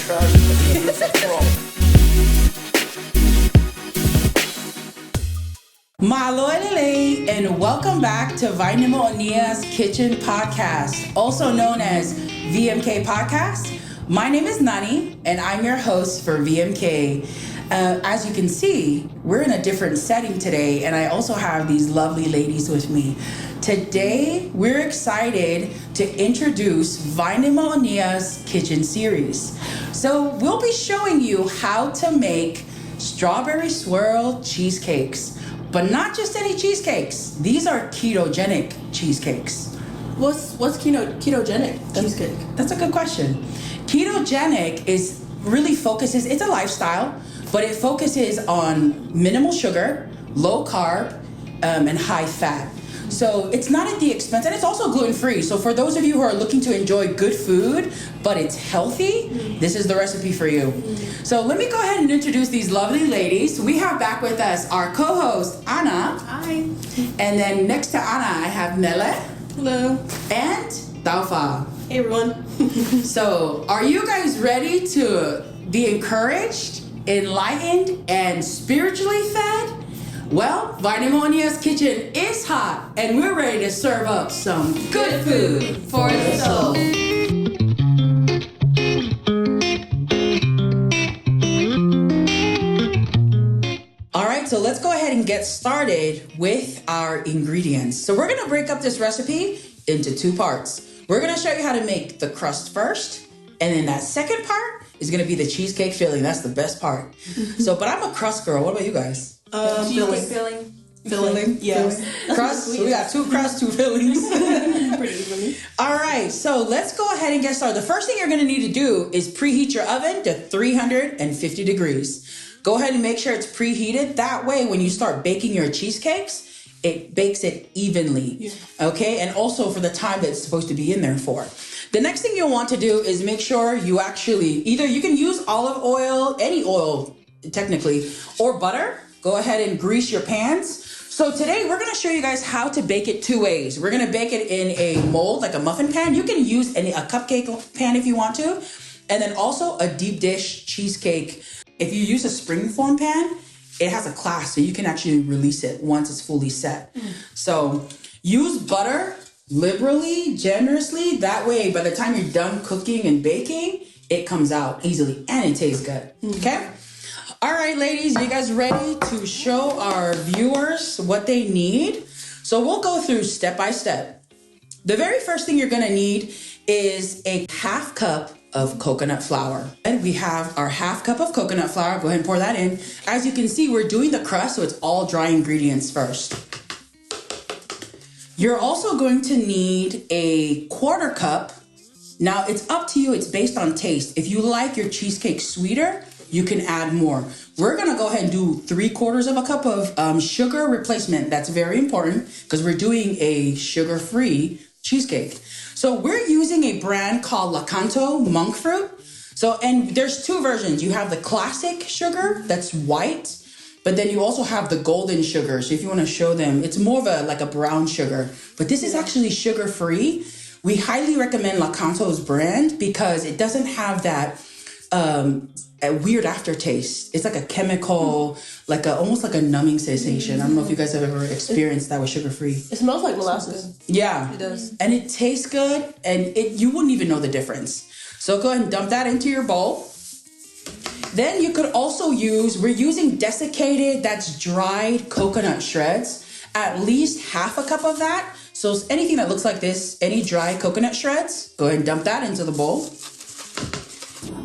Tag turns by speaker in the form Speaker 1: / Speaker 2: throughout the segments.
Speaker 1: Malo lelei, and welcome back to Vaine Mo'onia's Kitchen Podcast, also known as VMK Podcast. My name is Nani, and I'm your host for VMK. As you can see, we're in a different setting today, and I also have these lovely ladies with me. Today, we're excited to introduce Vaine Mo'onia's Kitchen Series. So we'll be showing you how to make strawberry swirl cheesecakes. But not just any cheesecakes. These are ketogenic cheesecakes.
Speaker 2: What's ketogenic cheesecake?
Speaker 1: That's a good question. Ketogenic focuses, it's a lifestyle, but it focuses on minimal sugar, low carb, and high fat. So it's not at the expense, and it's also gluten-free. So for those of you who are looking to enjoy good food, but it's healthy, this is the recipe for you. So let me go ahead and introduce these lovely ladies. We have back with us our co-host, Anna.
Speaker 2: Hi.
Speaker 1: And then next to Anna, I have Mele.
Speaker 2: Hello.
Speaker 1: And Taufa.
Speaker 2: Hey, everyone.
Speaker 1: So are you guys ready to be encouraged, enlightened, and spiritually fed? Well, Vaine Mo'onia's kitchen is hot, and we're ready to serve up some good food for the soul. All right, so let's go ahead and get started with our ingredients. So we're gonna break up this recipe into two parts. We're gonna show you how to make the crust first, and then that second part is gonna be the cheesecake filling. That's the best part. But I'm a crust girl. What about you guys?
Speaker 2: Filling.
Speaker 1: Yes. Crust. So we got two crusts, two fillings.
Speaker 2: Pretty evenly.
Speaker 1: All right, so let's go ahead and get started. The first thing you're gonna need to do is preheat your oven to 350 degrees. Go ahead and make sure it's preheated. That way, when you start baking your cheesecakes, it bakes it evenly. Yeah. Okay, and also for the time that it's supposed to be in there for. The next thing you'll want to do is make sure you you can use olive oil, any oil technically, or butter. Go ahead and grease your pans. So today we're gonna show you guys how to bake it two ways. We're gonna bake it in a mold, like a muffin pan. You can use a cupcake pan if you want to. And then also a deep dish cheesecake. If you use a springform pan, it has a clasp, so you can actually release it once it's fully set. So use butter liberally, generously. That way, by the time you're done cooking and baking, it comes out easily and it tastes good, okay? All right, ladies, you guys ready to show our viewers what they need? So we'll go through step by step. The very first thing you're gonna need is a half cup of coconut flour. And we have our half cup of coconut flour. Go ahead and pour that in. As you can see, we're doing the crust, so it's all dry ingredients first. You're also going to need a quarter cup. Now, it's up to you. It's based on taste. If you like your cheesecake sweeter, you can add more. We're gonna go ahead and do 3/4 of a cup of sugar replacement. That's very important because we're doing a sugar-free cheesecake. So we're using a brand called Lakanto monk fruit. So, and there's two versions. You have the classic sugar that's white, but then you also have the golden sugar. So if you wanna show them, it's more of a brown sugar, but this is actually sugar-free. We highly recommend Lakanto's brand because it doesn't have that a weird aftertaste. It's like a chemical, almost like a numbing sensation. I don't know if you guys have ever experienced that with sugar-free.
Speaker 2: It smells like molasses.
Speaker 1: Yeah.
Speaker 2: It does.
Speaker 1: And it tastes good, and you wouldn't even know the difference. So go ahead and dump that into your bowl. Then you could also we're using desiccated, that's dried coconut shreds, at least half a cup of that. So anything that looks like this, any dry coconut shreds, go ahead and dump that into the bowl.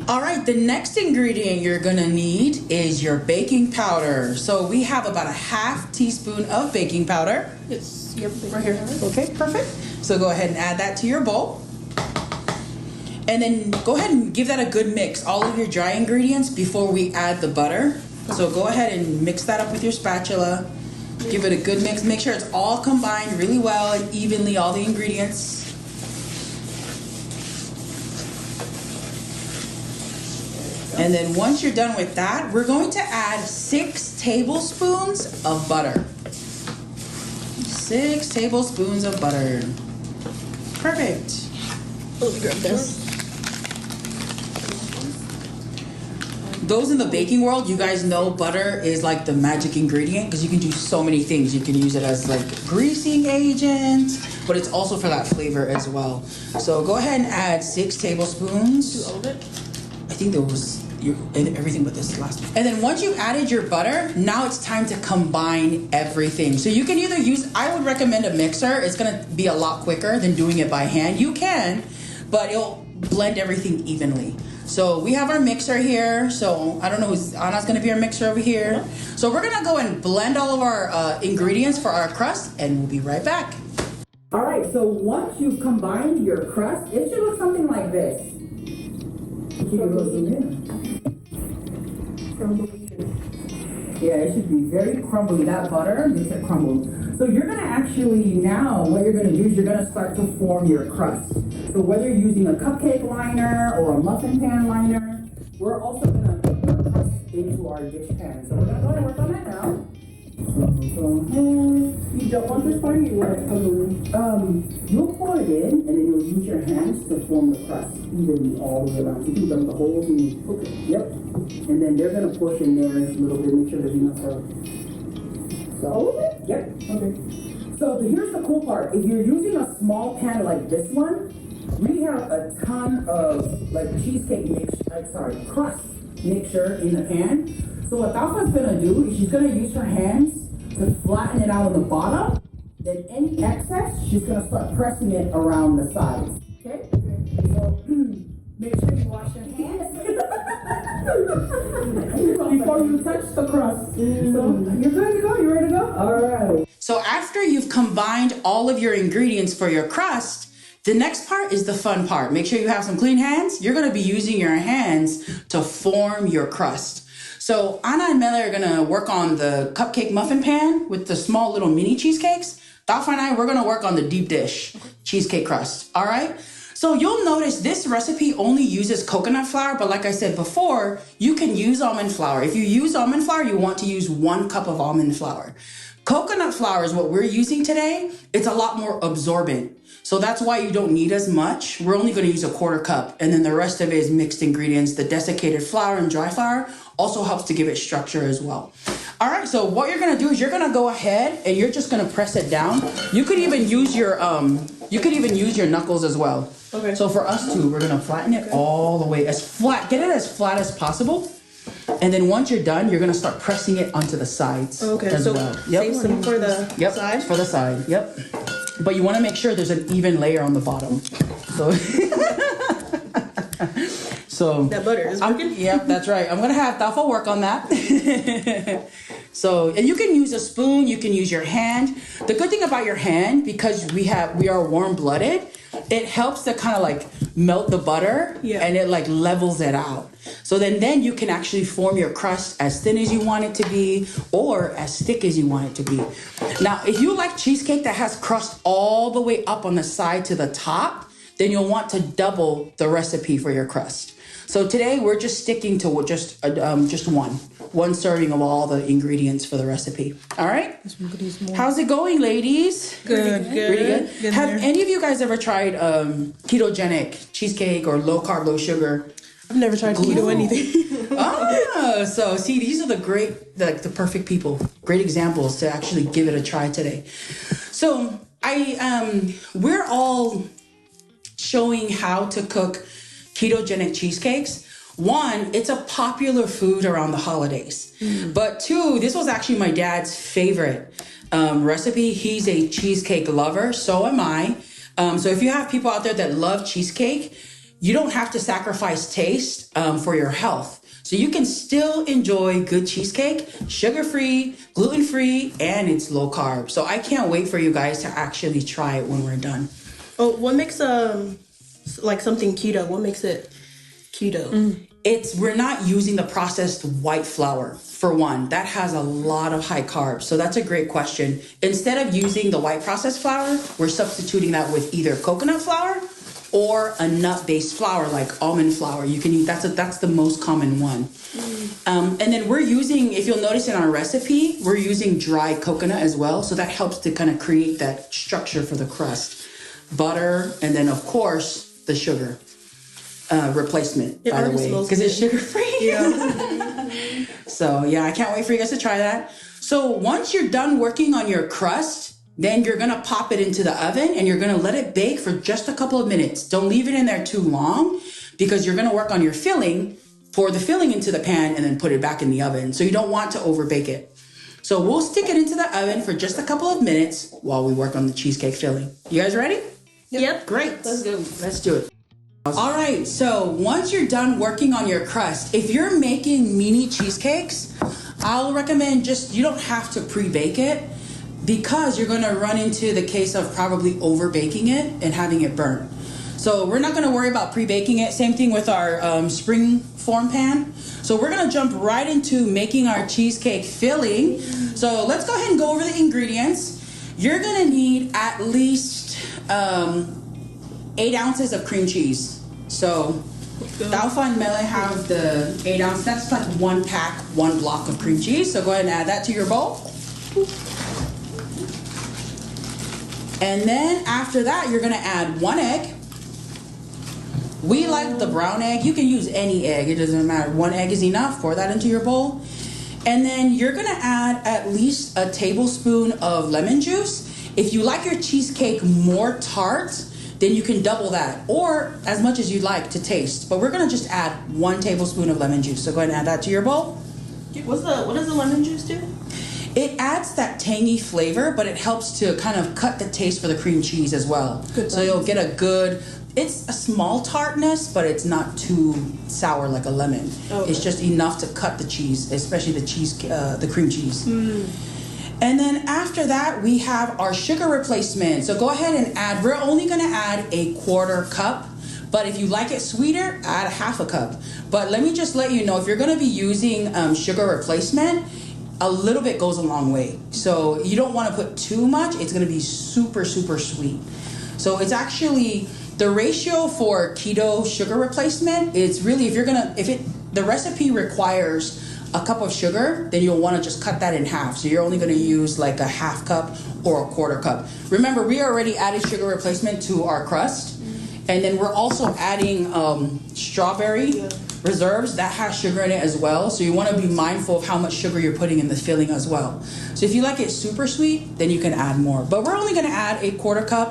Speaker 1: All right, the next ingredient you're gonna need is your baking powder. So we have about a half teaspoon of baking powder.
Speaker 2: It's right here.
Speaker 1: Okay, perfect. So go ahead and add that to your bowl. And then go ahead and give that a good mix, all of your dry ingredients before we add the butter. So go ahead and mix that up with your spatula. Give it a good mix. Make sure it's all combined really well and evenly, all the ingredients. And then once you're done with that, we're going to add 6 tablespoons of butter. 6 tablespoons of butter. Perfect.
Speaker 2: Let me grab this.
Speaker 1: those in the baking world, you guys know butter is like the magic ingredient because you can do so many things. You can use it as like greasing agent, but it's also for that flavor as well. So go ahead and add 6 tablespoons.
Speaker 2: All of it?
Speaker 1: I think there was everything but this last one. And then once you've added your butter, now it's time to combine everything. So you can either use, I would recommend a mixer. It's gonna be a lot quicker than doing it by hand. You can, but it'll blend everything evenly. So we have our mixer here. So I don't know who's, Anna's gonna be our mixer over here. So we're gonna go and blend all of our ingredients for our crust and we'll be right back. All right, so once you've combined your crust, it should look something like this. Yeah, it should be very crumbly. That butter makes it crumble. So you're gonna actually now, what you're gonna do is you're gonna start to form your crust. So whether you're using a cupcake liner or a muffin pan liner, we're also gonna put our crust into our dish pan. So we're gonna go ahead and work on that now.
Speaker 2: You don't want this part, you want it covered?
Speaker 1: You'll pour it in and then you'll use your hands to form the crust evenly all the way around. So you can dump the whole thing. Okay. Yep. And then they're gonna push in there a little bit, make sure there's enough of. So, all of it? Yep. Okay. So here's the cool part. If you're using a small pan like this one, we have a ton of like cheesecake crust mixture in the pan. So what Taufa's gonna do is she's gonna use her hands to flatten it out on the bottom. Then any excess, she's gonna start pressing it around the sides. Okay? So make sure you wash your hands before you touch the crust. So you're good to go. You ready to go? All right. So after you've combined all of your ingredients for your crust, the next part is the fun part. Make sure you have some clean hands. You're gonna be using your hands to form your crust. So Anna and Mele are gonna work on the cupcake muffin pan with the small little mini cheesecakes. Taufa and I, we're gonna work on the deep dish cheesecake crust, all right? So you'll notice this recipe only uses coconut flour, but like I said before, you can use almond flour. If you use almond flour, you want to use 1 cup of almond flour. Coconut flour is what we're using today. It's a lot more absorbent. So that's why you don't need as much. We're only gonna use a 1/4 cup, and then the rest of it is mixed ingredients. The desiccated flour and dry flour also helps to give it structure as well. All right, so what you're gonna do is you're gonna go ahead and you're just gonna press it down. You could even use your knuckles as well.
Speaker 2: Okay.
Speaker 1: So for us too, we're gonna flatten it all the way as flat. Get it as flat as possible. And then once you're done, you're gonna start pressing it onto the sides.
Speaker 2: Okay,
Speaker 1: as
Speaker 2: so
Speaker 1: well.
Speaker 2: save some for the side?
Speaker 1: For the side, yep. But you wanna make sure there's an even layer on the bottom. So, so
Speaker 2: that butter is working?
Speaker 1: Yep, that's right. I'm gonna have Taufa work on that. So, and you can use a spoon, you can use your hand. The good thing about your hand, because we are warm-blooded, it helps to kind of like melt the butter and it like levels it out. So then you can actually form your crust as thin as you want it to be or as thick as you want it to be. Now, if you like cheesecake that has crust all the way up on the side to the top, then you'll want to double the recipe for your crust. So today we're just sticking to just one serving of all the ingredients for the recipe. All right? How's it going, ladies?
Speaker 2: Good.
Speaker 1: Pretty good. Have any of you guys ever tried ketogenic cheesecake or low carb, low sugar?
Speaker 2: I've never tried keto anything.
Speaker 1: So see, these are the perfect people, great examples to actually give it a try today. So we're all showing how to cook ketogenic cheesecakes. One, it's a popular food around the holidays. But 2, this was actually my dad's favorite recipe. He's a cheesecake lover, so am I. So if you have people out there that love cheesecake, you don't have to sacrifice taste for your health. So you can still enjoy good cheesecake, sugar-free, gluten-free, and it's low carb. So I can't wait for you guys to actually try it when we're done.
Speaker 2: Oh, what makes like something keto? What makes it keto?
Speaker 1: We're not using the processed white flour, for one. That has a lot of high carbs. So that's a great question. Instead of using the white processed flour, we're substituting that with either coconut flour or a nut-based flour like almond flour. You can use that's the most common one. And then we're using, if you'll notice in our recipe, we're using dry coconut as well. So that helps to kind of create that structure for the crust. Butter, and then of course the sugar replacement, by the way, because it's sugar free. So yeah, I can't wait for you guys to try that. So once you're done working on your crust, then you're gonna pop it into the oven and you're gonna let it bake for just a couple of minutes. Don't leave it in there too long because you're gonna work on your filling, pour the filling into the pan and then put it back in the oven. So you don't want to over bake it. So we'll stick it into the oven for just a couple of minutes while we work on the cheesecake filling. You guys ready?
Speaker 2: Yep.
Speaker 1: Great.
Speaker 2: Let's go.
Speaker 1: Let's do it. All right, so once you're done working on your crust, if you're making mini cheesecakes, I'll recommend you don't have to pre-bake it because you're gonna run into the case of probably over baking it and having it burn. So we're not gonna worry about pre-baking it. Same thing with our spring form pan. So we're gonna jump right into making our cheesecake filling. So let's go ahead and go over the ingredients. You're gonna need at least 8 ounces of cream cheese. So Taufa and Mele have the 8 ounce. That's like 1 pack, 1 block of cream cheese. So go ahead and add that to your bowl. And then after that, you're gonna add 1 egg. We like the brown egg. You can use any egg, it doesn't matter. 1 egg is enough. Pour that into your bowl. And then you're gonna add at least a tablespoon of lemon juice. If you like your cheesecake more tart, then you can double that, or as much as you'd like to taste. But we're gonna just add 1 tablespoon of lemon juice. So go ahead and add that to your bowl.
Speaker 2: What does the lemon juice do?
Speaker 1: It adds that tangy flavor, but it helps to kind of cut the taste for the cream cheese as well.
Speaker 2: Good.
Speaker 1: So you'll get it's a small tartness, but it's not too sour like a lemon.
Speaker 2: Okay.
Speaker 1: It's just enough to cut the cheese, especially the cream cheese. And then after that, we have our sugar replacement. So go ahead and add, we're only gonna add a 1/4 cup, but if you like it sweeter, add 1/2 cup. But let me just let you know, if you're gonna be using sugar replacement, a little bit goes a long way. So you don't wanna put too much, it's gonna be super, super sweet. So it's actually, the ratio for keto sugar replacement is really, the recipe requires a cup of sugar, then you'll want to just cut that in half. So you're only going to use like a 1/2 cup or a 1/4 cup. Remember, we already added sugar replacement to our crust. And then we're also adding strawberry reserves that has sugar in it as well. So you want to be mindful of how much sugar you're putting in the filling as well. So if you like it super sweet, then you can add more. But we're only going to add a 1/4 cup.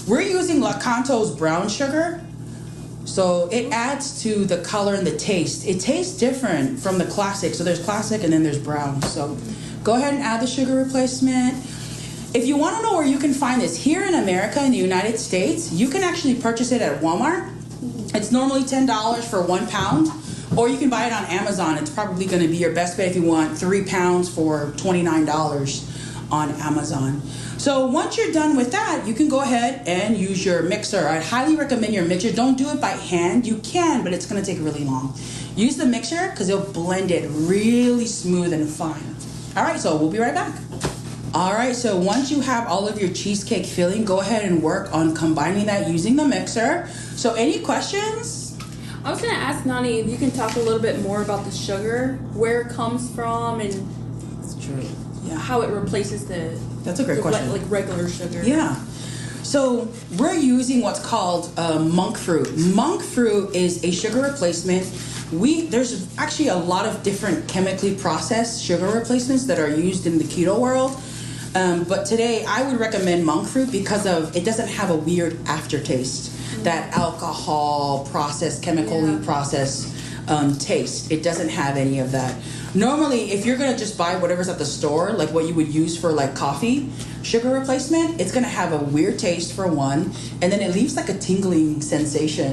Speaker 1: We're using Lakanto's brown sugar. So it adds to the color and the taste. It tastes different from the classic. So there's classic and then there's brown. So go ahead and add the sugar replacement. If you want to know where you can find this, here in America, in the United States, you can actually purchase it at Walmart. It's normally $10 for 1 pound, or you can buy it on Amazon. It's probably going to be your best bet if you want 3 pounds for $29 on Amazon. So once you're done with that, you can go ahead and use your mixer. I highly recommend your mixer. Don't do it by hand. You can, but it's going to take really long. Use the mixer because it'll blend it really smooth and fine. All right, so we'll be right back. All right, so once you have all of your cheesecake filling, go ahead and work on combining that using the mixer. So any questions?
Speaker 3: I was going to ask Nani if you can talk a little bit more about the sugar, where it comes from, and
Speaker 1: That's true. Yeah.
Speaker 3: how it replaces
Speaker 1: That's a great question.
Speaker 3: like regular sugar.
Speaker 1: Yeah. So we're using what's called monk fruit. Monk fruit is a sugar replacement. There's actually a lot of different chemically processed sugar replacements that are used in the keto world. But today I would recommend monk fruit because it doesn't have a weird aftertaste, that alcohol processed, chemically processed taste. It doesn't have any of that. Normally, if you're gonna just buy whatever's at the store, like what you would use for like coffee, sugar replacement, it's gonna have a weird taste for one, and then it leaves like a tingling sensation.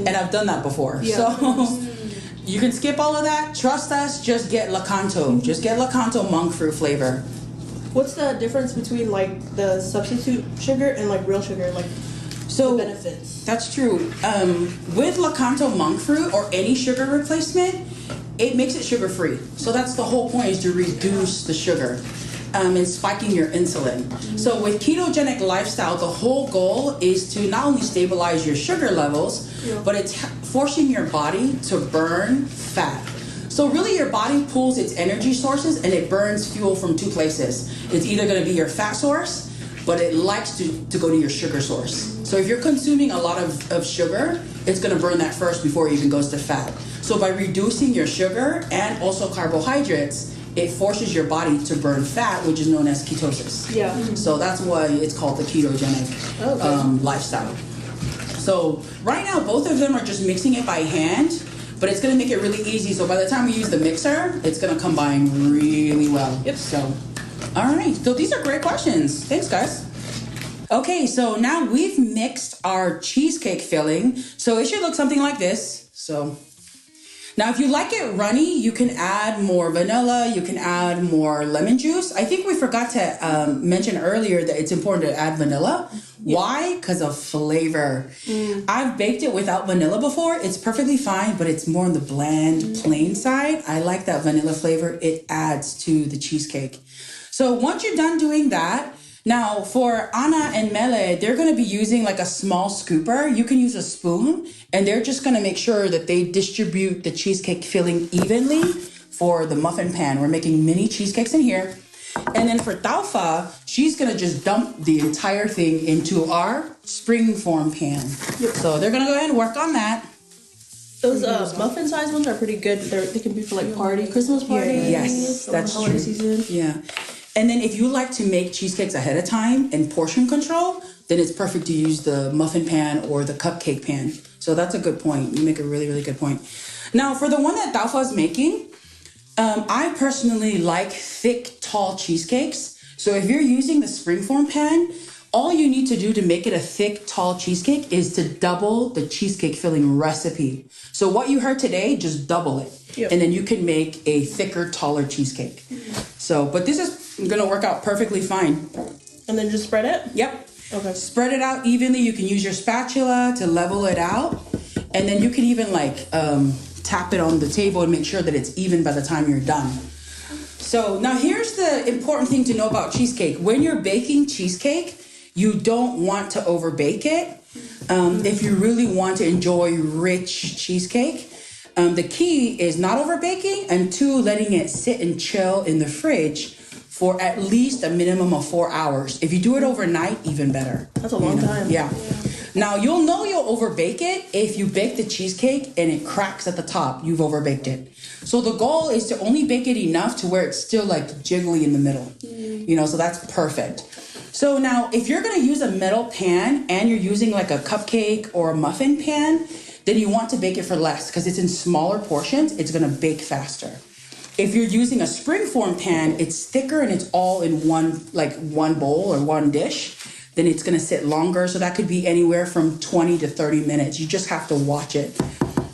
Speaker 1: And I've done that before.
Speaker 2: Yeah.
Speaker 1: So you can skip all of that. Trust us, just get Lakanto. Just get Lakanto monk fruit flavor.
Speaker 2: What's the difference between like the substitute sugar and like real sugar, like the benefits?
Speaker 1: That's true. With Lakanto monk fruit or any sugar replacement, it makes it sugar free. So that's the whole point, is to reduce the sugar and spiking your insulin. So with ketogenic lifestyle, the whole goal is to not only stabilize your sugar levels, but it's forcing your body to burn fat. So really your body pulls its energy sources and it burns fuel from 2 places. It's either going to be your fat source, but it likes to go to your sugar source. So if you're consuming a lot of sugar, it's going to burn that first before it even goes to fat. So by reducing your sugar and also carbohydrates, it forces your body to burn fat, which is known as ketosis.
Speaker 2: Yeah.
Speaker 1: So that's why it's called the ketogenic lifestyle. So right now, both of them are just mixing it by hand, but it's gonna make it really easy. So by the time we use the mixer, it's gonna combine really well.
Speaker 2: Yep.
Speaker 1: So, all right. So these are great questions. Thanks, guys. Okay, so now we've mixed our cheesecake filling. So it should look something like this. So now if you like it runny, you can add more vanilla, you can add more lemon juice. I think we forgot to mention earlier that it's important to add vanilla. Yeah. Why? Because of flavor. I've baked it without vanilla before. It's perfectly fine, but it's more on the bland, plain side. I like that vanilla flavor. It adds to the cheesecake. So once you're done doing that, now for Anna and Mele, they're going to be using like a small scooper. You can use a spoon, and they're just going to make sure that they distribute the cheesecake filling evenly for the muffin pan. We're making mini cheesecakes in here. And then for Taufa, she's going to just dump the entire thing into our spring form pan. Yep. So they're going to go ahead and work on that.
Speaker 2: Those muffin size ones are pretty good. They can be for like Christmas parties.
Speaker 1: Yes, that's
Speaker 2: holiday
Speaker 1: true.
Speaker 2: Season.
Speaker 1: Yeah. And then if you like to make cheesecakes ahead of time and portion control, then it's perfect to use the muffin pan or the cupcake pan. So that's a good point. You make a really, really good point. Now, for the one that Taufa is making, I personally like thick, tall cheesecakes. So if you're using the springform pan, all you need to do to make it a thick, tall cheesecake is to double the cheesecake filling recipe. So what you heard today, just double it. Yep. And then you can make a thicker, taller cheesecake. So, but this is going to work out perfectly fine.
Speaker 2: And then just spread it?
Speaker 1: Yep.
Speaker 2: Okay.
Speaker 1: Spread it out evenly. You can use your spatula to level it out. And then you can even like tap it on the table and make sure that it's even by the time you're done. So now here's the important thing to know about cheesecake. When you're baking cheesecake, you don't want to over bake it. If you really want to enjoy rich cheesecake, the key is not over baking, and 2, letting it sit and chill in the fridge for at least a minimum of 4 hours. If you do it overnight, even better.
Speaker 2: That's a long time.
Speaker 1: Yeah. Now you'll know you'll over bake it if you bake the cheesecake and it cracks at the top. You've over baked it. So the goal is to only bake it enough to where it's still like jiggly in the middle. You know, so that's perfect. So now if you're going to use a metal pan and you're using like a cupcake or a muffin pan, then you want to bake it for less because it's in smaller portions. It's going to bake faster. If you're using a springform pan, it's thicker and it's all in one bowl or one dish. Then it's going to sit longer. So that could be anywhere from 20 to 30 minutes. You just have to watch it.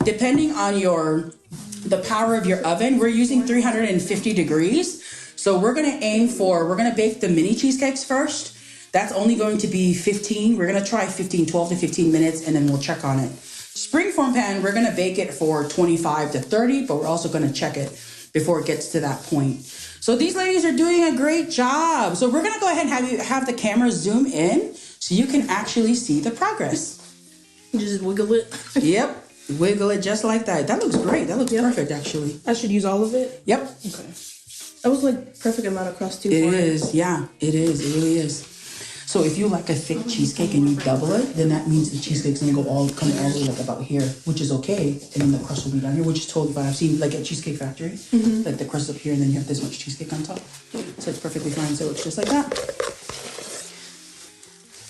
Speaker 1: Depending on the power of your oven, we're using 350 degrees. So we're going to bake the mini cheesecakes first. That's only going to be 15. We're going to try 12 to 15 minutes, and then we'll check on it. Springform pan, we're going to bake it for 25 to 30, but we're also going to check it before it gets to that point. So these ladies are doing a great job. So we're going to go ahead and have the camera zoom in so you can actually see the progress.
Speaker 2: Just wiggle it.
Speaker 1: Yep. Wiggle it just like that. That looks great. That looks perfect, actually.
Speaker 2: I should use all of it?
Speaker 1: Yep.
Speaker 2: Okay. That was like perfect amount of crust too.
Speaker 1: It is. Yeah, it is. It really is. So if you like a thick cheesecake and you double it, then that means the cheesecake's gonna come all the way like about here, which is okay. And then the crust will be down here, which is totally fine. I've seen like at Cheesecake Factory, like the crust up here and then you have this much cheesecake on top. So it's perfectly fine. So it looks just like that.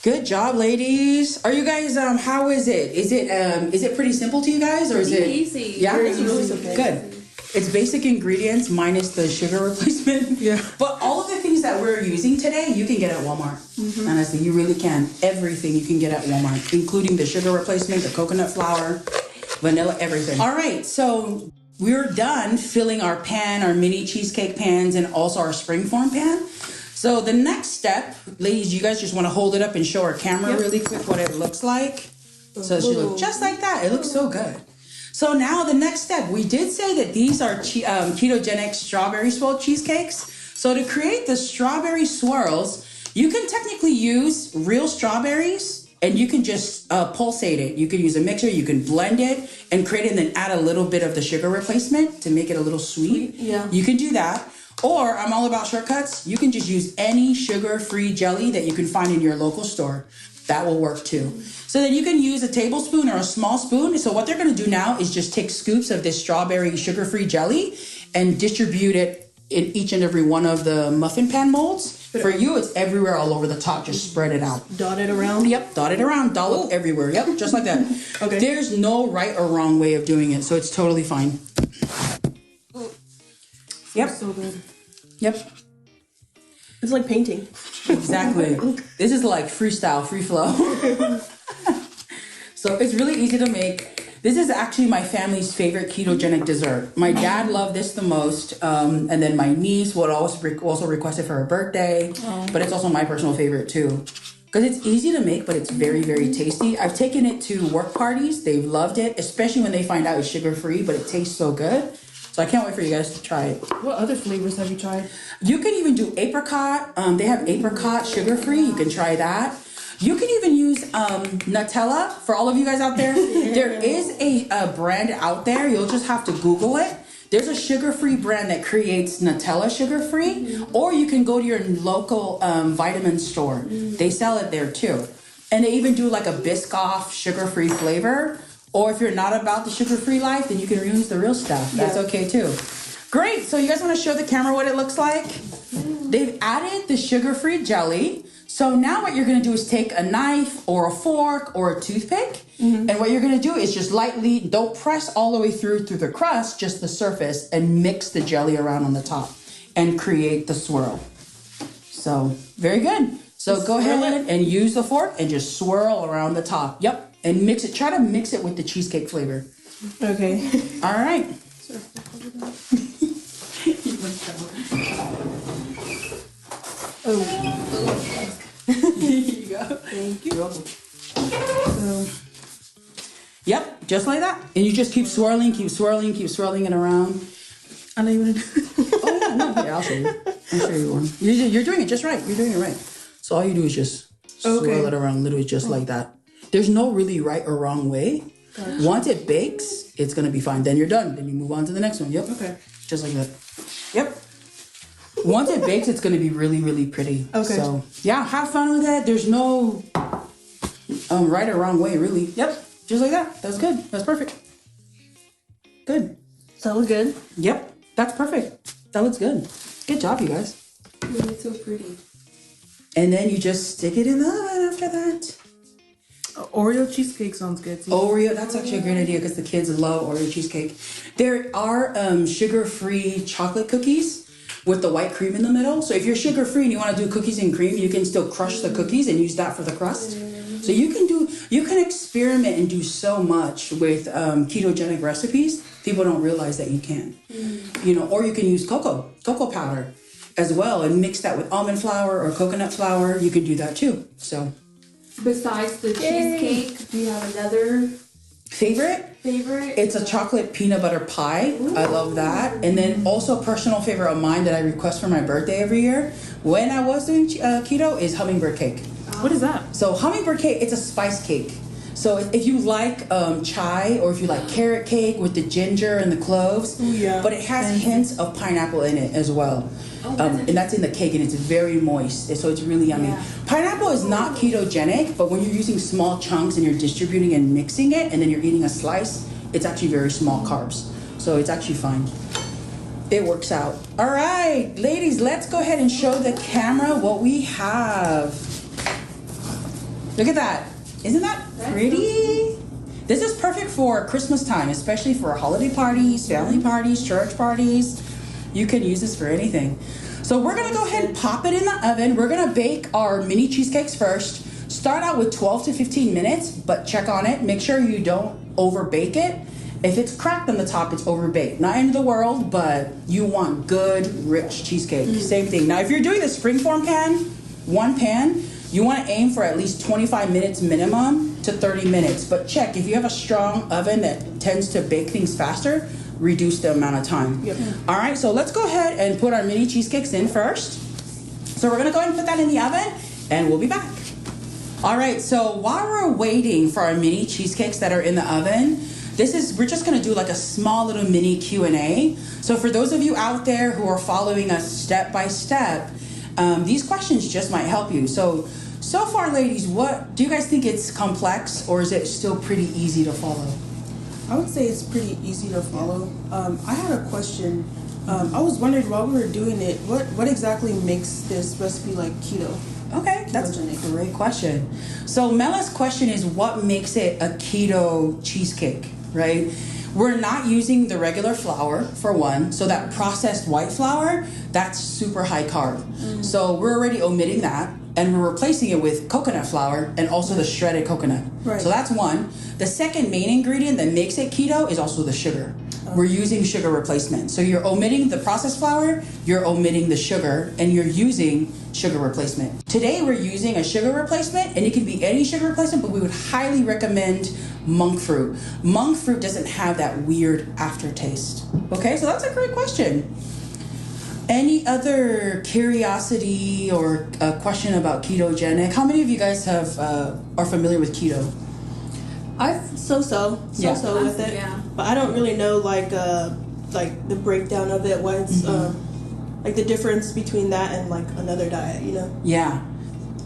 Speaker 1: Good job, ladies. Are you guys, how is it? Is it pretty simple to you guys or is it?
Speaker 3: Easy.
Speaker 1: Yeah,
Speaker 2: it's really simple.
Speaker 1: Good. It's basic ingredients minus the sugar replacement. Yeah. But all of the things that we're using today, you can get at Walmart. Honestly, you really can. Everything you can get at Walmart, including the sugar replacement, the coconut flour, vanilla, everything. All right, so we're done filling our pan, our mini cheesecake pans, and also our springform pan. So the next step, ladies, you guys just want to hold it up and show our camera really quick what it looks like. So it should look just like that. It looks so good. So now the next step, we did say that these are ketogenic strawberry swirl cheesecakes. So to create the strawberry swirls, you can technically use real strawberries and you can just pulsate it. You can use a mixer, you can blend it and create it and then add a little bit of the sugar replacement to make it a little sweet.
Speaker 2: Yeah.
Speaker 1: You can do that. Or I'm all about shortcuts. You can just use any sugar-free jelly that you can find in your local store. That will work too. So then you can use a tablespoon or a small spoon. So what they're going to do now is just take scoops of this strawberry sugar-free jelly and distribute it in each and every one of the muffin pan molds. For you, it's everywhere all over the top. Just spread it out.
Speaker 2: Dot it around?
Speaker 1: Yep, dot it around. Dollop everywhere. Yep, just like that.
Speaker 2: Okay.
Speaker 1: There's no right or wrong way of doing it, so it's totally fine. Yep.
Speaker 2: So good.
Speaker 1: Yep.
Speaker 2: It's like painting.
Speaker 1: Exactly. This is like freestyle, free flow. So it's really easy to make. This is actually my family's favorite ketogenic dessert. My dad loved this the most, and then my niece would also request it for her birthday. But it's also my personal favorite too, because it's easy to make, but it's very, very tasty. I've taken it to work parties. They've loved it, especially when they find out it's sugar-free, but it tastes so good. So I can't wait for you guys to try it.
Speaker 2: What other flavors have you tried?
Speaker 1: You can even do apricot. They have apricot sugar-free. You can try that. You can even use Nutella for all of you guys out there. There is a brand out there. You'll just have to Google it. There's a sugar-free brand that creates Nutella sugar-free, or you can go to your local vitamin store. They sell it there too. And they even do like a Biscoff sugar-free flavor. Or if you're not about the sugar-free life, then you can use the real stuff. That's okay too. Great. So you guys want to show the camera what it looks like? They've added the sugar-free jelly. So now what you're going to do is take a knife or a fork or a toothpick. And what you're going to do is just lightly, don't press all the way through the crust, just the surface, and mix the jelly around on the top and create the swirl. So very good. So go ahead and use the fork and just swirl around the top. Yep. And mix it. Try to mix it with the cheesecake flavor.
Speaker 2: Okay.
Speaker 1: All right.
Speaker 2: Oh.
Speaker 1: Here you go.
Speaker 2: Thank you.
Speaker 1: You're welcome. So, yep, just like that. And you just keep swirling it around.
Speaker 2: I don't even do
Speaker 1: Oh, yeah, no. Yeah, I'll show you. I'll show you one. You're doing it just right. You're doing it right. So all you do is just swirl it around literally just like that. There's no really right or wrong way. Gotcha. Once it bakes, it's going to be fine. Then you're done. Then you move on to the next one. Yep.
Speaker 2: Okay.
Speaker 1: Just like that. Yep. Once it bakes, it's going to be really, really pretty.
Speaker 2: Okay.
Speaker 1: So, yeah, have fun with it. There's no right or wrong way, really. Yep. Just like that. That's good. That's perfect. Good.
Speaker 2: Does that look good?
Speaker 1: Yep. That's perfect. That looks good. Good job, you guys.
Speaker 3: It's so pretty.
Speaker 1: And then you just stick it in the oven after that.
Speaker 2: Oreo cheesecake sounds good too.
Speaker 1: Oreo, that's actually a great idea because the kids love Oreo cheesecake. There are sugar-free chocolate cookies with the white cream in the middle. So if you're sugar-free and you want to do cookies and cream, you can still crush the cookies and use that for the crust. So you can experiment and do so much with ketogenic recipes. People don't realize that you can. You know, or you can use cocoa powder as well and mix that with almond flour or coconut flour. You can do that too. So
Speaker 3: besides the cheesecake, do you have another
Speaker 1: favorite? It's a chocolate peanut butter pie. Ooh. I love that. And then also a personal favorite of mine that I request for my birthday every year when I was doing keto is hummingbird cake.
Speaker 2: What is that?
Speaker 1: So hummingbird cake, it's a spice cake. So if you like chai or if you like carrot cake with the ginger and the cloves, but it has hints of pineapple in it as well. And that's in the cake and it's very moist. So it's really yummy. Yeah. Pineapple is not ketogenic, but when you're using small chunks and you're distributing and mixing it and then you're eating a slice, it's actually very small carbs. So it's actually fine. It works out. All right, ladies, let's go ahead and show the camera what we have. Look at that. Isn't that pretty? This is perfect for Christmas time, especially for holiday parties, family parties, church parties. You can use this for anything. So we're gonna go ahead and pop it in the oven. We're gonna bake our mini cheesecakes first. Start out with 12 to 15 minutes, but check on it. Make sure you don't over bake it. If it's cracked on the top, it's over baked. Not end of the world, but you want good, rich cheesecake. Same thing. Now, if you're doing the springform pan, one pan, you want to aim for at least 25 minutes minimum to 30 minutes. But check, if you have a strong oven that tends to bake things faster, reduce the amount of time. Yep. All right, so let's go ahead and put our mini cheesecakes in first. So we're gonna go ahead and put that in the oven and we'll be back. All right, so while we're waiting for our mini cheesecakes that are in the oven, we're just gonna do like a small little mini Q&A. So for those of you out there who are following us step by step, these questions just might help you. So So far, ladies, what do you guys think? It's complex, or is it still pretty easy to follow?
Speaker 2: I would say it's pretty easy to follow. I had a question. I was wondering while we were doing it, what exactly makes this recipe like keto?
Speaker 1: Okay, that's a great question. So Mela's question is, what makes it a keto cheesecake, right? We're not using the regular flour, for one. So that processed white flour, that's super high carb. So we're already omitting that, and we're replacing it with coconut flour and also the shredded coconut.
Speaker 2: Right.
Speaker 1: So that's one. The second main ingredient that makes it keto is also the sugar. We're using sugar replacement. So you're omitting the processed flour, you're omitting the sugar, and you're using sugar replacement. Today we're using a sugar replacement, and it can be any sugar replacement, but we would highly recommend monk fruit. Monk fruit doesn't have that weird aftertaste. Okay, so that's a great question. Any other curiosity or a question about ketogenic? How many of you guys are familiar with keto?
Speaker 2: I've so-so with it,
Speaker 3: Yeah.
Speaker 2: but I don't really know like the breakdown of it. What's like the difference between that and like another diet, you know?
Speaker 1: Yeah,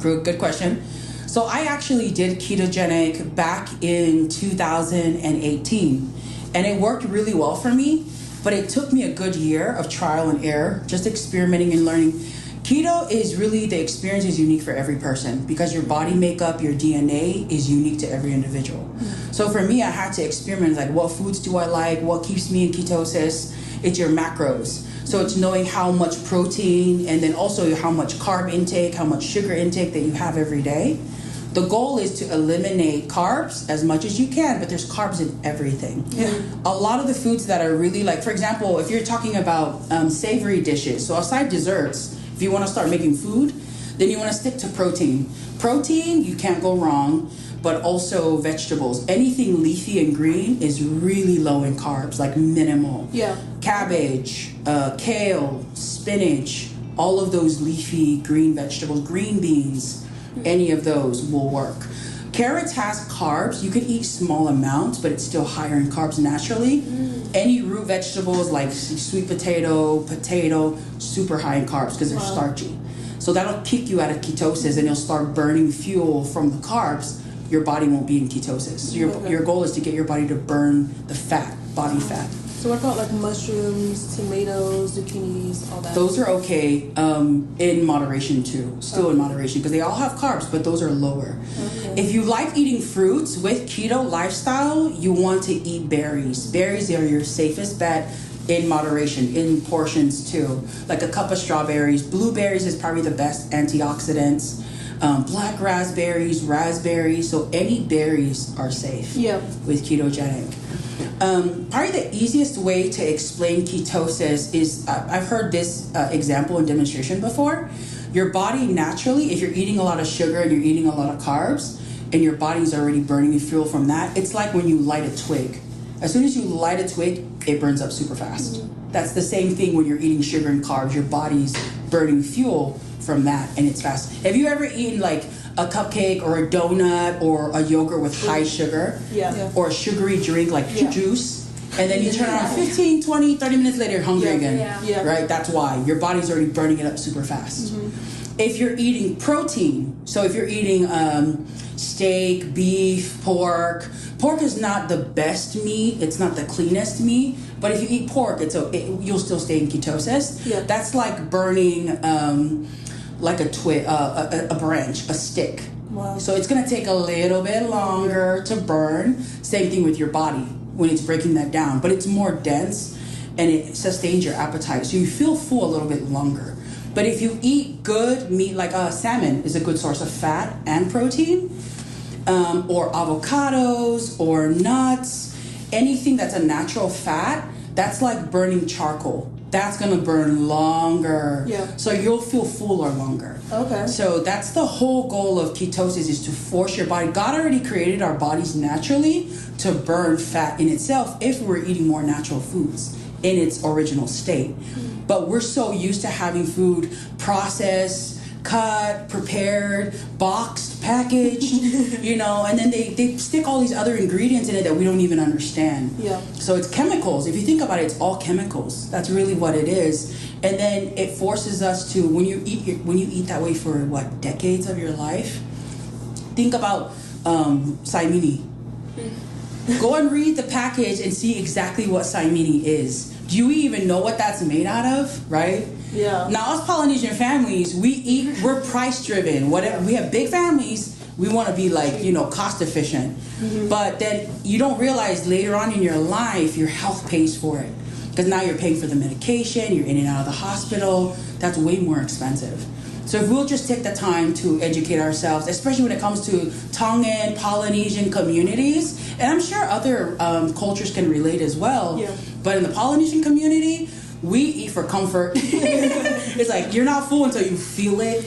Speaker 1: good question. So I actually did ketogenic back in 2018, and it worked really well for me, but it took me a good year of trial and error, just experimenting and learning. Keto is really, the experience is unique for every person because your body makeup, your DNA is unique to every individual. So for me, I had to experiment, like what foods do I like, what keeps me in ketosis. It's your macros. So it's knowing how much protein and then also how much carb intake, how much sugar intake that you have every day. The goal is to eliminate carbs as much as you can, but there's carbs in everything.
Speaker 2: Yeah.
Speaker 1: A lot of the foods that are really like, for example, if you're talking about savory dishes, so aside desserts, if you want to start making food, then you want to stick to protein. Protein, you can't go wrong, but also vegetables. Anything leafy and green is really low in carbs, like minimal.
Speaker 2: Yeah.
Speaker 1: Cabbage, kale, spinach, all of those leafy green vegetables, green beans, any of those will work. Carrots has carbs. You can eat small amounts, but it's still higher in carbs naturally. Any root vegetables like sweet potato, super high in carbs because they're starchy. So that'll kick you out of ketosis and you'll start burning fuel from the carbs. Your body won't be in ketosis. So your goal is to get your body to burn the fat, body fat.
Speaker 2: So what about like mushrooms, tomatoes, zucchinis, all that?
Speaker 1: Those are okay in moderation too. Still in moderation because they all have carbs, but those are lower. Okay. If you like eating fruits with keto lifestyle, you want to eat berries. Berries are your safest bet in moderation, in portions too. Like a cup of strawberries. Blueberries is probably the best antioxidants. Black raspberries. So any berries are safe with ketogenic. Probably the easiest way to explain ketosis is, I've heard this example and demonstration before. Your body naturally, if you're eating a lot of sugar and you're eating a lot of carbs, and your body's already burning fuel from that, it's like when you light a twig. As soon as you light a twig, it burns up super fast. That's the same thing when you're eating sugar and carbs. Your body's burning fuel from that, and it's fast. Have you ever eaten like a cupcake or a donut or a yogurt with high sugar?
Speaker 2: Yeah.
Speaker 1: Or a sugary drink like juice, and then you turn around 15, 20, 30 minutes later, you're hungry again.
Speaker 2: Yeah.
Speaker 1: Right? That's why. Your body's already burning it up super fast. If you're eating protein, so if you're eating steak, beef, pork is not the best meat, it's not the cleanest meat, but if you eat pork, you'll still stay in ketosis.
Speaker 2: Yeah.
Speaker 1: That's like burning like a branch, a stick.
Speaker 2: Wow.
Speaker 1: So it's gonna take a little bit longer to burn. Same thing with your body when it's breaking that down, but it's more dense and it sustains your appetite. So you feel full a little bit longer. But if you eat good meat, like salmon is a good source of fat and protein, or avocados or nuts, anything that's a natural fat, that's like burning charcoal. That's gonna burn longer.
Speaker 2: Yeah.
Speaker 1: So you'll feel fuller longer.
Speaker 2: Okay.
Speaker 1: So that's the whole goal of ketosis, is to force your body. God already created our bodies naturally to burn fat in itself if we're eating more natural foods in its original state. But we're so used to having food processed, cut, prepared, boxed, packaged, and then they stick all these other ingredients in it that we don't even understand.
Speaker 2: Yeah.
Speaker 1: So it's chemicals. If you think about it, it's all chemicals. That's really what it is. And then it forces us to, when you eat that way for decades of your life, think about saimini. Go and read the package and see exactly what saimini is. Do you even know what that's made out of, right?
Speaker 2: Yeah.
Speaker 1: Now, us Polynesian families, we're price driven. Whatever, we have big families, we want to be like, cost efficient. But then you don't realize later on in your life, your health pays for it. Because now you're paying for the medication, you're in and out of the hospital. That's way more expensive. So if we'll just take the time to educate ourselves, especially when it comes to Tongan, Polynesian communities, and I'm sure other cultures can relate as well, but in the Polynesian community, we eat for comfort. It's like, you're not full until you feel it,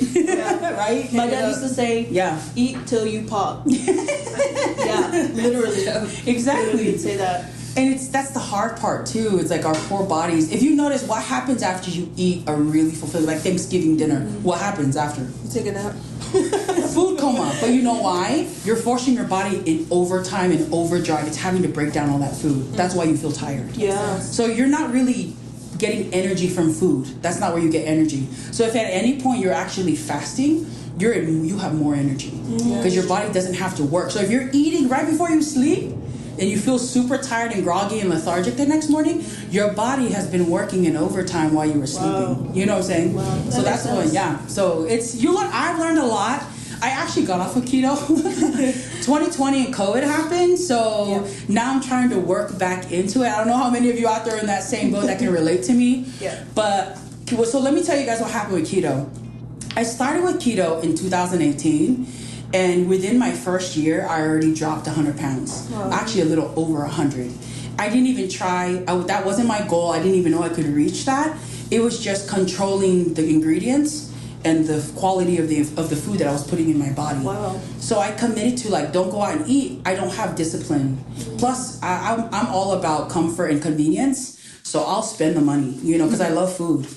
Speaker 1: right?
Speaker 2: My dad used to say, eat till you pop. Literally.
Speaker 1: Exactly.
Speaker 2: He'd say that.
Speaker 1: And that's the hard part too. It's like our poor bodies. If you notice, what happens after you eat a really fulfilling, like Thanksgiving dinner? What happens after?
Speaker 2: You take a nap.
Speaker 1: Food coma. But you know why? You're forcing your body in overtime and overdrive. It's having to break down all that food. That's why you feel tired.
Speaker 2: Yeah.
Speaker 1: So you're not really getting energy from food. That's not where you get energy. So if at any point you're actually fasting, you have more energy because your body doesn't have to work. So if you're eating right before you sleep, and you feel super tired and groggy and lethargic the next morning, your body has been working in overtime while you were sleeping. Wow. You know what I'm saying?
Speaker 2: Wow.
Speaker 1: So that's one, So I've learned a lot. I actually got off of keto. 2020 and COVID happened, so now I'm trying to work back into it. I don't know how many of you out there in that same boat that can relate to me. But so let me tell you guys what happened with keto. I started with keto in 2018. And within my first year, I already dropped 100 pounds. Wow. Actually, a little over 100. I didn't even try. That wasn't my goal. I didn't even know I could reach that. It was just controlling the ingredients and the quality of the food that I was putting in my body.
Speaker 2: Wow.
Speaker 1: So I committed to don't go out and eat. I don't have discipline. Plus, I'm all about comfort and convenience. So I'll spend the money, because I love food.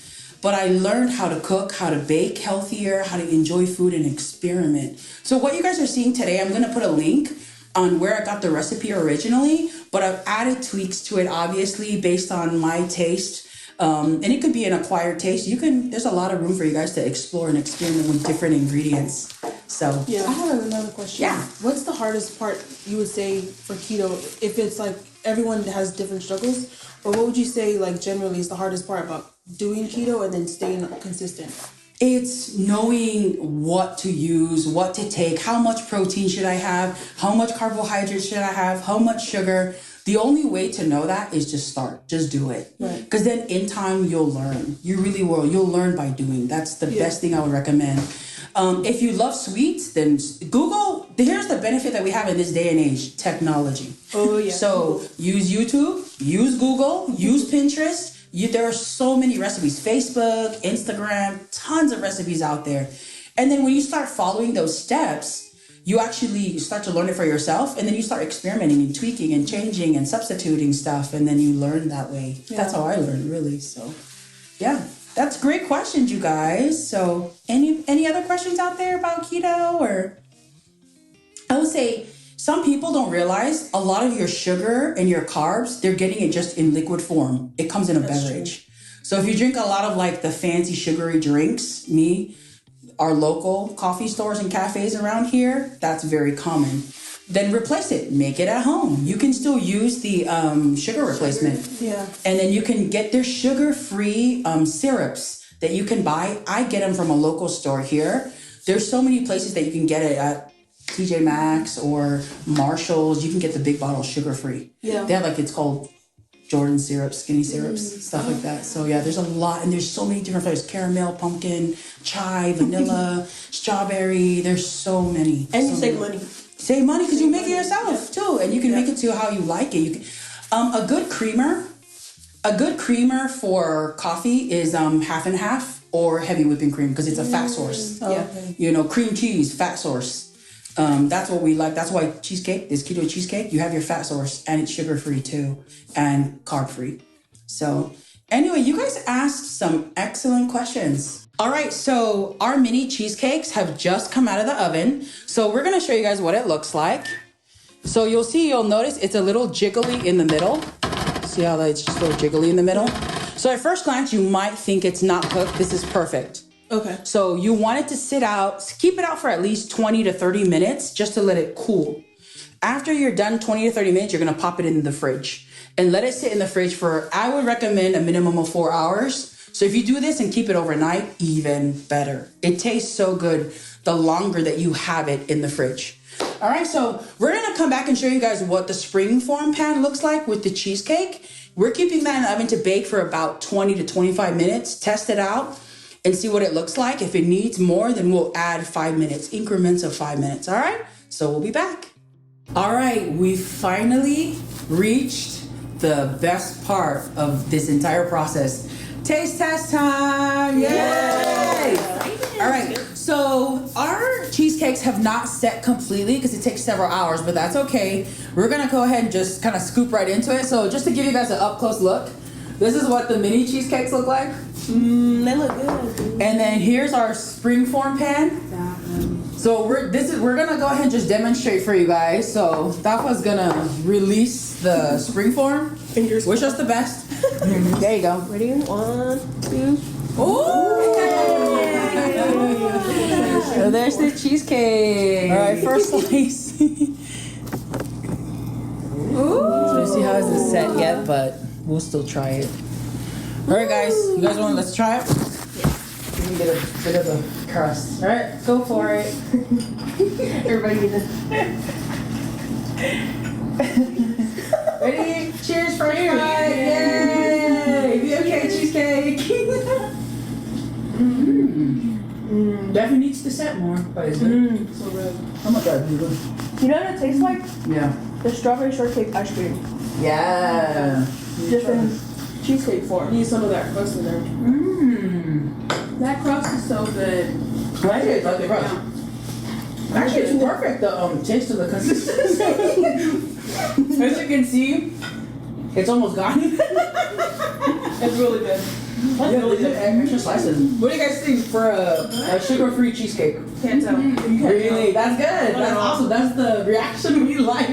Speaker 1: But I learned how to cook, how to bake healthier, how to enjoy food and experiment. So what you guys are seeing today, I'm going to put a link on where I got the recipe originally, but I've added tweaks to it, obviously, based on my taste. And it could be an acquired taste. There's a lot of room for you guys to explore and experiment with different ingredients. So
Speaker 2: I have another question.
Speaker 1: Yeah.
Speaker 2: What's the hardest part you would say for keto? If it's like everyone has different struggles, or what would you say generally is the hardest part about doing keto and then staying consistent?
Speaker 1: It's knowing what to use, what to take, how much protein should I have, how much carbohydrates should I have, how much sugar. The only way to know that is just start. Just do it.
Speaker 2: Right.
Speaker 1: Because then in time, you'll learn. You really will. You'll learn by doing. That's the best thing I would recommend. If you love sweets, then Google. Here's the benefit that we have in this day and age, technology.
Speaker 2: Oh, yeah.
Speaker 1: So use YouTube, use Google, use Pinterest. There are so many recipes. Facebook, Instagram, tons of recipes out there. And then when you start following those steps, you actually start to learn it for yourself, and then you start experimenting and tweaking and changing and substituting stuff, and then you learn that way. Yeah. That's how I learned, really. So, that's great questions, you guys. So, any other questions out there about keto? Or I would say some people don't realize a lot of your sugar and your carbs, they're getting it just in liquid form. It comes in a beverage. True. So if you drink a lot of the fancy sugary drinks, our local coffee stores and cafes around here, that's very common. Then replace it. Make it at home. You can still use the sugar replacement.
Speaker 2: Yeah.
Speaker 1: And then you can get their sugar-free syrups that you can buy. I get them from a local store here. There's so many places that you can get it at TJ Maxx or Marshall's. You can get the big bottle sugar-free. Yeah. They have it's called Jordan syrups, skinny syrups, stuff like that. So there's a lot, and there's so many different flavors: caramel, pumpkin, chai, vanilla, strawberry. There's so many.
Speaker 2: And you save money.
Speaker 1: Save money because you make it yourself too, and you can make it to how you like it. You can, a good creamer for coffee is half and half or heavy whipping cream because it's a fat source. Okay. Cream cheese, fat source. That's what we like. That's why this keto cheesecake, you have your fat source and it's sugar-free too and carb-free. So anyway, you guys asked some excellent questions. All right, so our mini cheesecakes have just come out of the oven. So we're going to show you guys what it looks like. So you'll notice it's a little jiggly in the middle. See how it's just a little jiggly in the middle? So at first glance, you might think it's not cooked. This is perfect.
Speaker 2: Okay.
Speaker 1: So you want it to sit out, keep it out for at least 20 to 30 minutes just to let it cool. After you're done 20 to 30 minutes, you're gonna pop it in the fridge and let it sit in the fridge for, I would recommend a minimum of 4 hours. So if you do this and keep it overnight, even better. It tastes so good the longer that you have it in the fridge. All right, so we're gonna come back and show you guys what the springform pan looks like with the cheesecake. We're keeping that in the oven to bake for about 20 to 25 minutes. Test it out and see what it looks like. If it needs more, then we'll add 5 minutes, increments of 5 minutes, all right? So we'll be back. All right, we finally reached the best part of this entire process. Taste test time, yay! All right, so our cheesecakes have not set completely because it takes several hours, but that's okay. We're gonna go ahead and just kind of scoop right into it. So just to give you guys an up close look, this is what the mini cheesecakes look like.
Speaker 2: They look good.
Speaker 1: And then here's our springform pan. So we're gonna go ahead and just demonstrate for you guys. So Taufa's gonna release the springform.
Speaker 2: Fingers.
Speaker 1: Wish us the best. There you go.
Speaker 2: Ready? 1, 2.
Speaker 1: Ooh! So there's the cheesecake. All right, first slice. Ooh! So see how it isn't set yet, but we'll still try it. All right, guys. You guys want? Let's try it. Yeah. Give me a bit of the crust. All right, go for it. Everybody get this. Ready? Cheers for you! Yay! VMK cheesecake. Definitely needs to set more, but it's good.
Speaker 2: So good.
Speaker 1: How much are you?
Speaker 2: You know what it tastes like?
Speaker 1: Yeah.
Speaker 2: The strawberry shortcake ice cream.
Speaker 1: Yeah.
Speaker 2: Just in cheesecake form. Need some of that crust in there. That crust is so good.
Speaker 1: I did like the crust. Actually, it's perfect. The taste of the consistency. As you can see, it's almost gone.
Speaker 2: It's really good.
Speaker 1: That's really good. Extra slices. What do you guys think for a sugar-free cheesecake?
Speaker 2: Can't tell.
Speaker 1: Really? That's good. That's awesome. That's the reaction we like.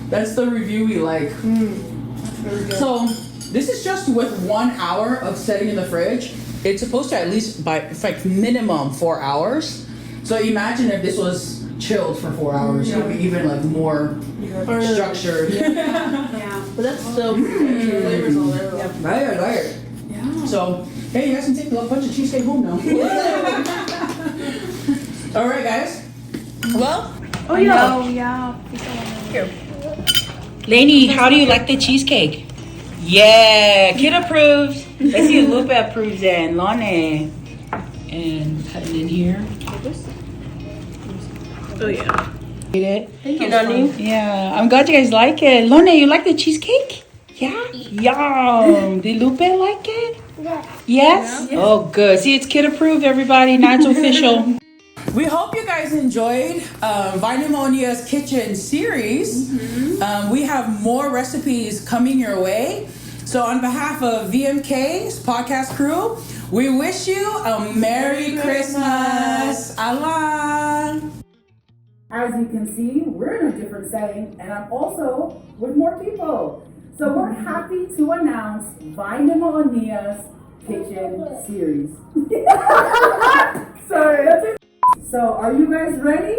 Speaker 1: That's the review we like.
Speaker 2: Really good.
Speaker 1: So this is just with 1 hour of setting in the fridge. It's supposed to at least it's like minimum 4 hours. So imagine if this was chilled for 4 hours, it would be even like more structured.
Speaker 3: Yeah.
Speaker 2: But that's still pretty good. The flavors all there. Yeah.
Speaker 1: Right.
Speaker 3: Yeah.
Speaker 1: So, hey, you guys can take a bunch of cheesecake home now. All right, guys. Well,
Speaker 3: Yeah.
Speaker 1: here. Lainey, how do you like the cheesecake? Yeah, Kid approves. Let's see if Lupe approves and Lone. And cut it in here.
Speaker 2: Oh yeah.
Speaker 1: Eat it.
Speaker 2: Thank you, Nani.
Speaker 1: Yeah, I'm glad you guys like it. Lone, you like the cheesecake? Yeah? Yum. Did Lupe like it? Yes? Oh, good. See, it's kid approved, everybody. Now it's official. We hope you guys enjoyed Vaine Mo'onia's Kitchen Series. We have more recipes coming your way. So on behalf of VMK's podcast crew, we wish you a Merry Christmas. Allah. As you can see, we're in a different setting, and I'm also with more people. So we're happy to announce Vaine Mo'onia's Kitchen Series. Sorry, that's it. So are you guys ready?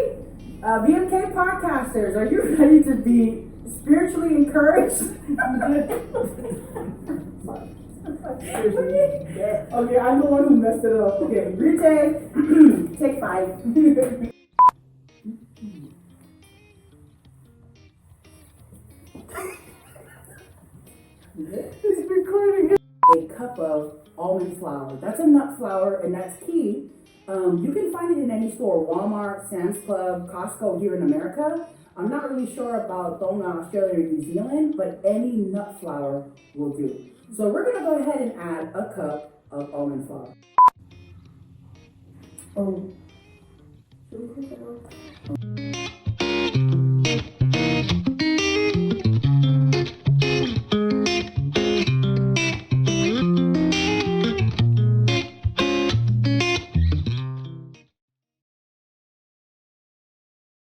Speaker 1: VMK podcasters, are you ready to be spiritually encouraged? Okay, I'm the one who messed it up. Okay, retake. Take 5. It's recording. A cup of almond flour. That's a nut flour, and that's key. You can find it in any store, Walmart, Sam's Club, Costco here in America. I'm not really sure about Tongan, Australia, or New Zealand, but any nut flour will do. So we're gonna go ahead and add a cup of almond flour. Oh. Should we take it off?